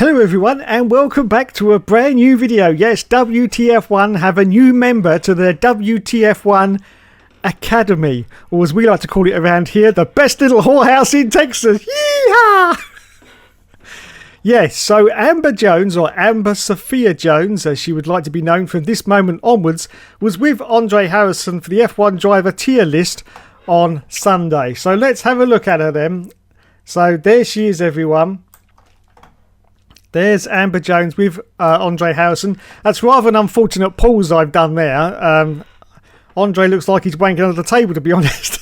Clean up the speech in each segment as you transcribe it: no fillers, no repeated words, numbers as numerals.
Hello everyone and welcome back to a brand new video. Yes, WTF1 have a new member to their WTF1 Academy, or as we like to call it around here, the best little whorehouse in Texas. Yeehaw! Yes, so Amber Jones, or Amber Sophia Jones, as she would like to be known from this moment onwards, was with Andre Harrison for the F1 driver tier list on Sunday. So let's have a look at her then. So there she is, everyone. There's Amber Jones with Andre Harrison. That's rather an unfortunate pause I've done there. Andre looks like he's wanking under the table, to be honest.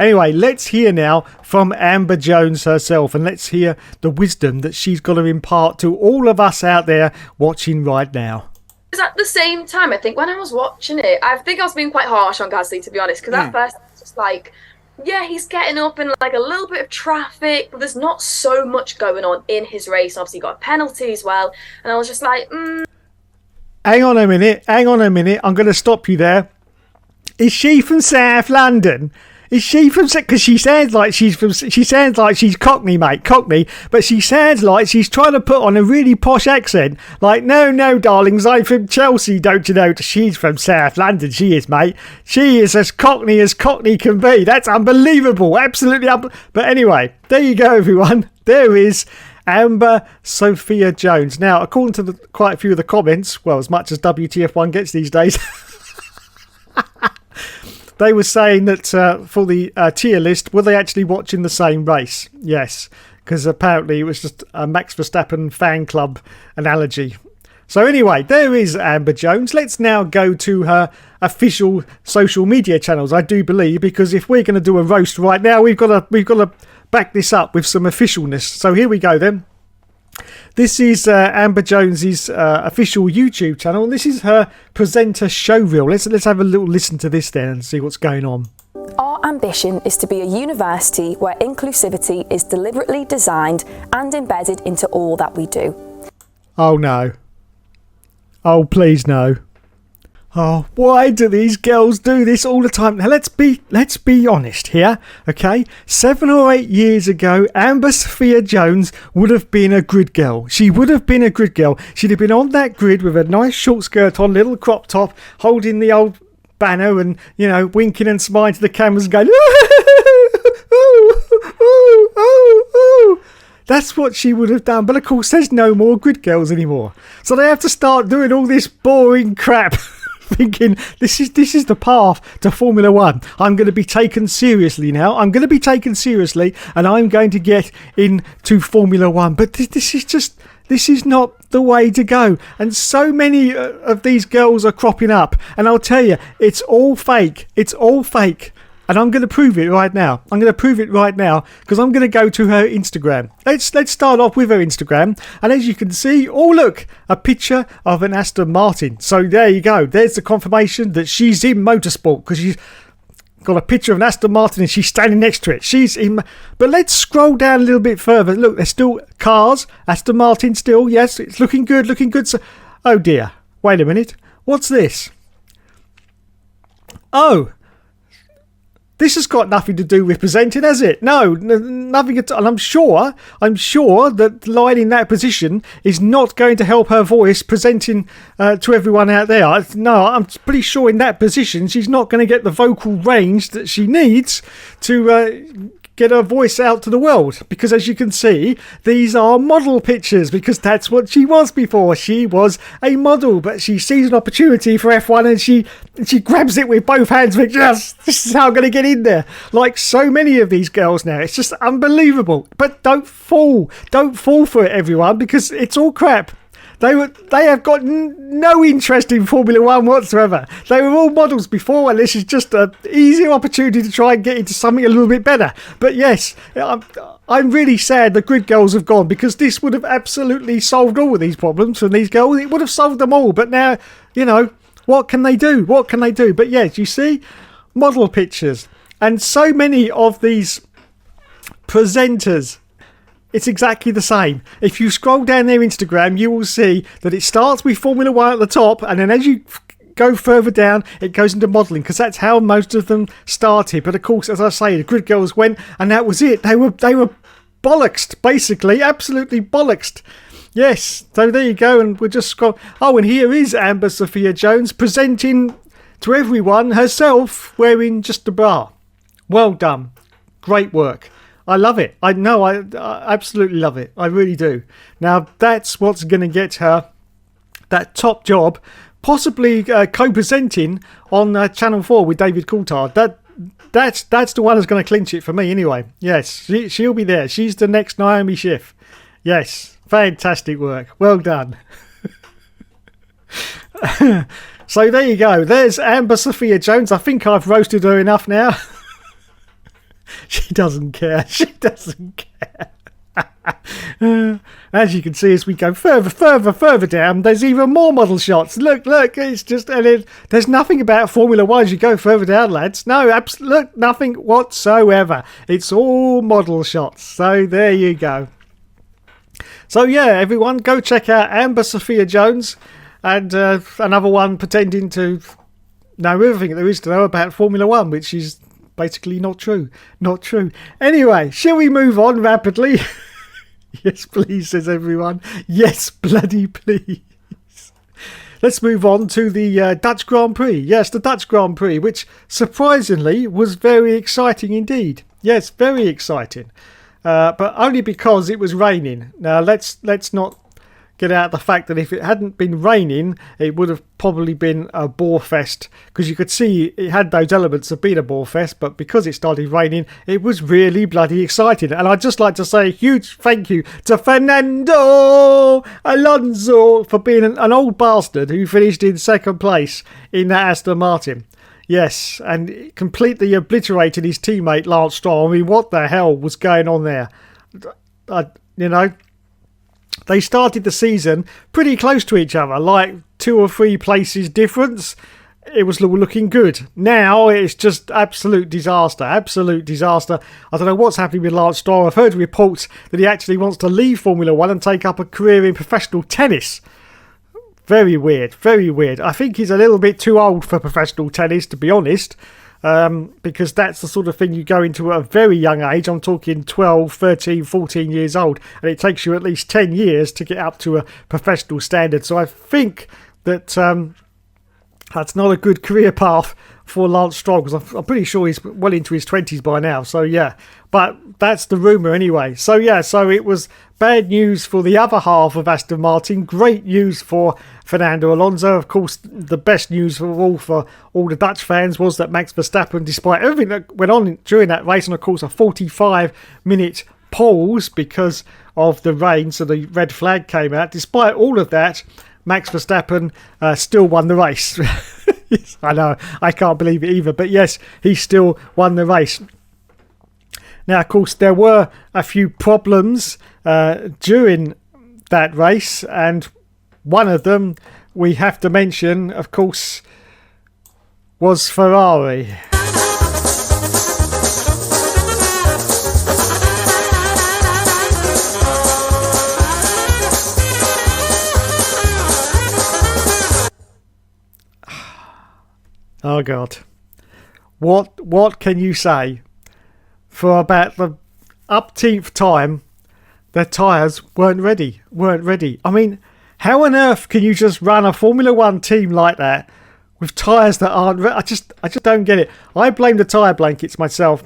Anyway, let's hear now from Amber Jones herself, and let's hear the wisdom that she's got to impart to all of us out there watching right now. Because at the same time, I think when I was watching it, I think I was being quite harsh on Gasly, to be honest, because at first I was just like, yeah, he's getting up in like a little bit of traffic, but there's not so much going on in his race. Obviously, he got a penalty as well. And I was just like, Hang on a minute. I'm going to stop you there. Is she from South London? Is she from... Because she sounds like she's from... She sounds like she's Cockney, mate. Cockney. But she sounds like she's trying to put on a really posh accent. Like, no, darlings, I'm from Chelsea, don't you know? She's from South London, she is, mate. She is as Cockney can be. That's unbelievable. Absolutely But anyway, there you go, everyone. There is Amber Sophia Jones. Now, according to quite a few of the comments, well, as much as WTF1 gets these days... They were saying that for the tier list, were they actually watching the same race? Yes, because apparently it was just a Max Verstappen fan club analogy. So anyway, there is Amber Jones. Let's now go to her official social media channels, I do believe, because if we're going to do a roast right now, we've got to back this up with some officialness. So here we go then. This is Amber Jones's official YouTube channel, and this is her presenter showreel. Let's have a little listen to this then and see what's going on. Our ambition is to be a university where inclusivity is deliberately designed and embedded into all that we do. Oh no. Oh please no. Oh, why do these girls do this all the time? Now let's be honest here, okay? 7 or 8 years ago, Amber Sophia Jones would have been a grid girl. She would have been a grid girl. She'd have been on that grid with a nice short skirt on, little crop top, holding the old banner and, you know, winking and smiling to the cameras and going, ooh. That's what she would have done. But of course, there's no more grid girls anymore. So they have to start doing all this boring crap. Thinking this is the path to Formula One. I'm going to be taken seriously now. I'm going to be taken seriously, and I'm going to get into Formula One. But this is not the way to go. And so many of these girls are cropping up. And I'll tell you, it's all fake. It's all fake. And I'm going to prove it right now. Because I'm going to go to her Instagram. Let's start off with her Instagram. And as you can see, oh look, a picture of an Aston Martin. So there you go. There's the confirmation that she's in motorsport, because she's got a picture of an Aston Martin and she's standing next to it. She's in. But let's scroll down a little bit further. Look, there's still cars. Aston Martin still. Yes, it's looking good. So, oh dear. Wait a minute. What's this? Oh. This has got nothing to do with presenting, has it? No, nothing at all. And I'm sure that lying in that position is not going to help her voice presenting to everyone out there. No, I'm pretty sure in that position she's not going to get the vocal range that she needs to get her voice out to the world, because as you can see, these are model pictures, because that's what she was before. She was a model, but she sees an opportunity for F1 and she grabs it with both hands. With, yes, this is how I'm going to get in there. Like so many of these girls now, it's just unbelievable. But don't fall for it, everyone, because it's all crap. They have got no interest in Formula One whatsoever. They were all models before, and this is just an easier opportunity to try and get into something a little bit better. But yes, I'm really sad the grid girls have gone, because this would have absolutely solved all of these problems from these girls. It would have solved them all. But now, you know, what can they do? But yes, you see, model pictures. And so many of these presenters, it's exactly the same. If you scroll down their Instagram, you will see that it starts with Formula One at the top, and then as you go further down, it goes into modelling, because that's how most of them started. But of course, as I say, the grid girls went, and that was it. They were bollocksed, basically. Absolutely bollocksed. Yes, so there you go, and we'll just scroll. Oh, and here is Amber Sophia Jones presenting to everyone herself wearing just a bra. Well done. Great work. I love it. I absolutely love it. I really do. Now, that's what's going to get her that top job, possibly co-presenting on Channel 4 with David Coulthard. That's the one that's going to clinch it for me anyway. Yes, she'll be there. She's the next Naomi Schiff. Yes, fantastic work. Well done. So there you go. There's Amber Sophia Jones. I think I've roasted her enough now. She doesn't care. She doesn't care. As you can see, as we go further down, there's even more model shots. Look, it's just, and there's nothing about Formula 1 as you go further down, lads. No, absolutely nothing whatsoever. It's all model shots. So there you go. So yeah, everyone, go check out Amber Sophia Jones and another one pretending to know everything there is to know about Formula 1, which is basically not true. Not true. Anyway, shall we move on rapidly? Yes, please, says everyone. Yes, bloody please. Let's move on to the Dutch Grand Prix. Yes, the Dutch Grand Prix, which surprisingly was very exciting indeed. Yes, very exciting. But only because it was raining. Now, let's not get out the fact that if it hadn't been raining, it would have probably been a bore fest, because you could see it had those elements of being a bore fest, but because it started raining, it was really bloody exciting. And I'd just like to say a huge thank you to Fernando Alonso for being an old bastard who finished in second place in that Aston Martin. Yes, and completely obliterated his teammate Lance Stroll. I mean, what the hell was going on there? They started the season pretty close to each other, like 2 or 3 places difference. It was looking good. Now it's just absolute disaster. Absolute disaster. I don't know what's happening with Lance Stroll. I've heard reports that he actually wants to leave Formula 1 and take up a career in professional tennis. Very weird. Very weird. I think he's a little bit too old for professional tennis, to be honest. Because that's the sort of thing you go into at a very young age. I'm talking 12, 13, 14 years old, and it takes you at least 10 years to get up to a professional standard. So I think that that's not a good career path for Lance Stroll, because I'm pretty sure he's well into his 20s by now. So yeah, but that's the rumour anyway. So yeah, so it was bad news for the other half of Aston Martin. Great news for Fernando Alonso. Of course, the best news for all the Dutch fans was that Max Verstappen, despite everything that went on during that race, and of course a 45-minute pause because of the rain, so the red flag came out. Despite all of that, Max Verstappen still won the race. Yes, I know, I can't believe it either, but yes, he still won the race. Now, of course, there were a few problems during that race, and one of them we have to mention, of course, was Ferrari. Oh God, what can you say? For about the upteenth time, their tyres weren't ready. I mean, how on earth can you just run a Formula 1 team like that with tyres that aren't ready? I just don't get it. I blame the tyre blankets myself.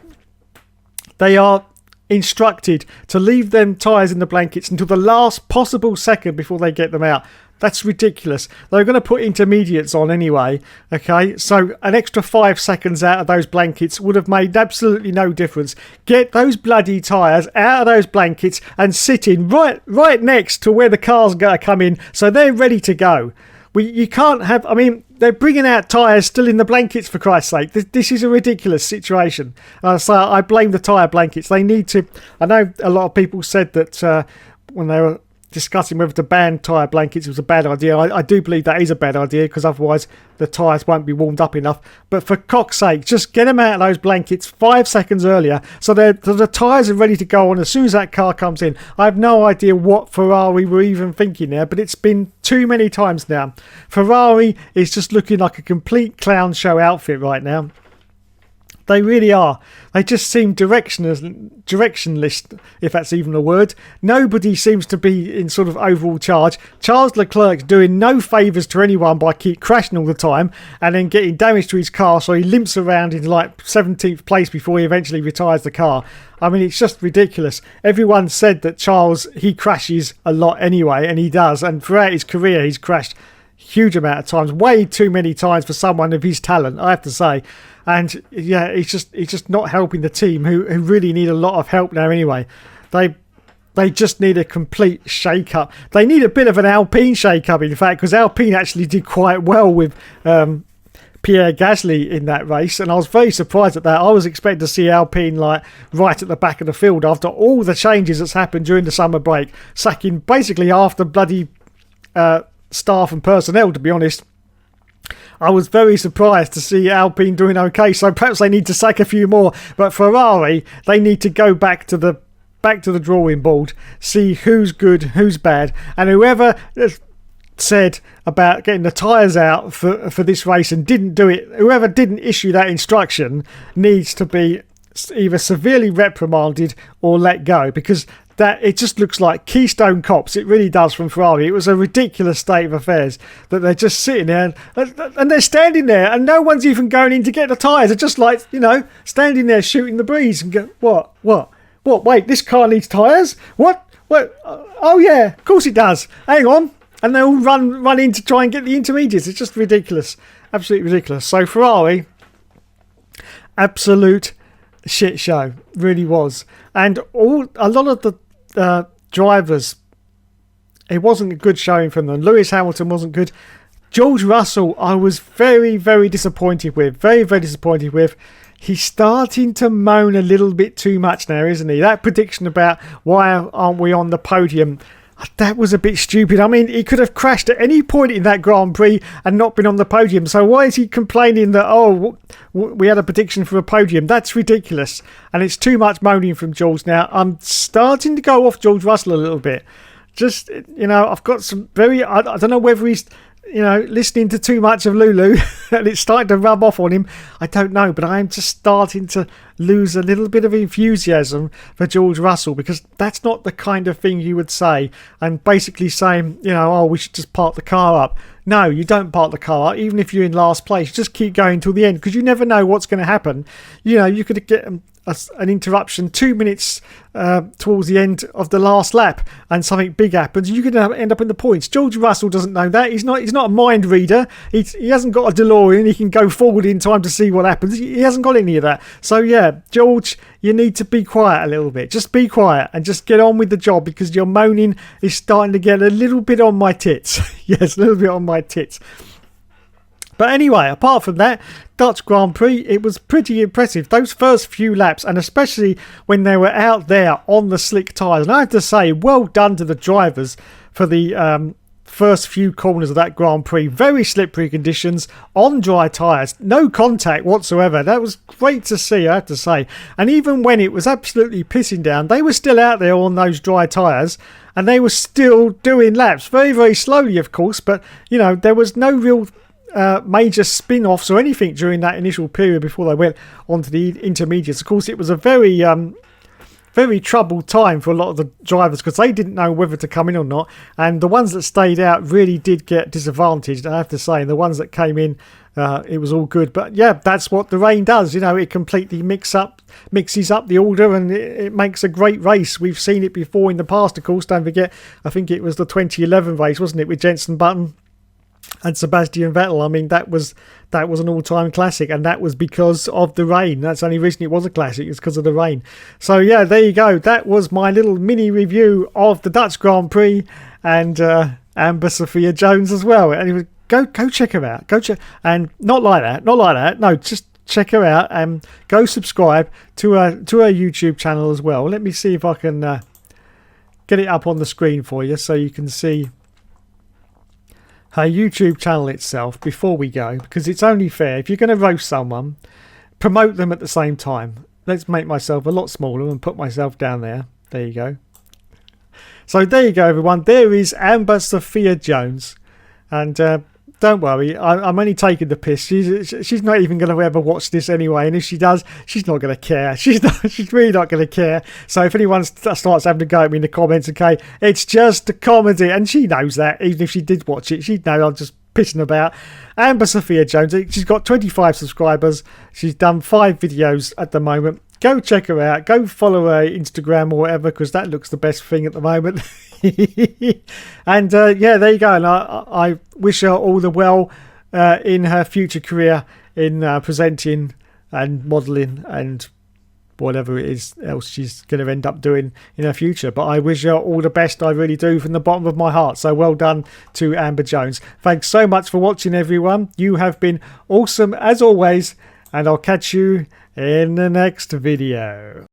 They are instructed to leave them tyres in the blankets until the last possible second before they get them out. That's ridiculous. They're going to put intermediates on anyway, okay? So an extra 5 seconds out of those blankets would have made absolutely no difference. Get those bloody tyres out of those blankets and sit in right next to where the car's going to come in, so they're ready to go. You can't have... I mean, they're bringing out tyres still in the blankets, for Christ's sake. This is a ridiculous situation. So I blame the tyre blankets. They need to... I know a lot of people said that when they were discussing whether to ban tyre blankets was a bad idea. I do believe that is a bad idea, because otherwise the tyres won't be warmed up enough. But for cock's sake, just get them out of those blankets 5 seconds earlier, so the tyres are ready to go on as soon as that car comes in. I have no idea what Ferrari were even thinking there, but it's been too many times now. Ferrari is just looking like a complete clown show outfit right now. They really are. They just seem directionless, if that's even a word. Nobody seems to be in sort of overall charge. Charles Leclerc's doing no favours to anyone by keep crashing all the time and then getting damage to his car, so he limps around in like 17th place before he eventually retires the car. I mean, it's just ridiculous. Everyone said that Charles, he crashes a lot anyway, and he does. And throughout his career, he's crashed huge amount of times, way too many times for someone of his talent, I have to say. And yeah, he's just not helping the team, who really need a lot of help now anyway. They just need a complete shake-up. They need a bit of an Alpine shake-up, in fact, because Alpine actually did quite well with Pierre Gasly in that race, and I was very surprised at that. I was expecting to see Alpine like right at the back of the field after all the changes that's happened during the summer break, sacking basically half the bloody staff and personnel, to be honest. I was very surprised to see Alpine doing okay, so perhaps they need to sack a few more. But Ferrari, they need to go back to the drawing board, see who's good, who's bad, and whoever said about getting the tyres out for this race and didn't do it, whoever didn't issue that instruction needs to be either severely reprimanded or let go, because that it just looks like Keystone Cops. It really does, from Ferrari. It was a ridiculous state of affairs that they're just sitting there and they're standing there and no one's even going in to get the tyres. They're just like, standing there shooting the breeze and go, what? Wait, this car needs tyres? What? Oh yeah, of course it does. Hang on. And they all run in to try and get the intermediates. It's just ridiculous. Absolutely ridiculous. So Ferrari, absolute shit show. Really was. And a lot of the drivers, it wasn't a good showing from them. Lewis Hamilton wasn't good. George Russell, I was very, very disappointed with. Very, very disappointed with. He's starting to moan a little bit too much now, isn't he? That prediction about why aren't we on the podium, that was a bit stupid. I mean, he could have crashed at any point in that Grand Prix and not been on the podium. So why is he complaining that, we had a prediction for a podium? That's ridiculous. And it's too much moaning from George now. I'm starting to go off George Russell a little bit. Just, I've got some I don't know whether he's, listening to too much of Lulu and it's starting to rub off on him. I don't know, but I'm just starting to lose a little bit of enthusiasm for George Russell, because that's not the kind of thing you would say and basically saying, we should just park the car up. No, you don't park the car up, even if you're in last place. Just keep going till the end, because you never know what's going to happen. You could get an interruption 2 minutes towards the end of the last lap and something big happens. You could end up in the points. George Russell doesn't know that. He's not a mind reader. He hasn't got a DeLorean. He can go forward in time to see what happens. He hasn't got any of that. So yeah, George, you need to be quiet a little bit. Just be quiet and just get on with the job, because your moaning is starting to get a little bit on my tits. Yes, a little bit on my tits. But anyway, apart from that, Dutch Grand Prix, it was pretty impressive. Those first few laps, and especially when they were out there on the slick tyres. And I have to say, well done to the drivers for the first few corners of that Grand Prix. Very slippery conditions, on dry tyres, no contact whatsoever. That was great to see, I have to say. And even when it was absolutely pissing down, they were still out there on those dry tyres. And they were still doing laps. Very, very slowly, of course. But, there was no real major spin-offs or anything during that initial period before they went on to the intermediates. Of course, it was a very very troubled time for a lot of the drivers, because they didn't know whether to come in or not, and the ones that stayed out really did get disadvantaged, I have to say. And the ones that came in, it was all good. But yeah, that's what the rain does. It completely mixes up the order, and it makes a great race. We've seen it before in the past, of course. Don't forget, I think it was the 2011 race, wasn't it, with Jenson Button and Sebastian Vettel. I mean, that was an all-time classic, and that was because of the rain. That's the only reason it was a classic, is because of the rain. So yeah, there you go. That was my little mini review of the Dutch Grand Prix and Amber Sophia Jones as well. Anyway, go check her out. Go check, and not like that. No, just check her out and go subscribe to her YouTube channel as well. Let me see if I can get it up on the screen for you so you can see her YouTube channel itself before we go, because it's only fair. If you're going to roast someone, promote them at the same time. Let's make myself a lot smaller and put myself down there. There you go. So there you go, everyone. There is Amber Sophia Jones. And don't worry. I'm only taking the piss. She's not even going to ever watch this anyway. And if she does, she's not going to care. She's really not going to care. So if anyone starts having to go at me in the comments, okay, it's just a comedy. And she knows that. Even if she did watch it, she'd know I'm just pissing about. Amber Sophia Jones, she's got 25 subscribers. She's done 5 videos at the moment. Go check her out. Go follow her Instagram or whatever, because that looks the best thing at the moment. And yeah, there you go. And I wish her all the well in her future career in presenting and modelling and whatever it is else she's going to end up doing in her future. But I wish her all the best. I really do, from the bottom of my heart. So well done to Amber Jones. Thanks so much for watching, everyone. You have been awesome as always, and I'll catch you in the next video.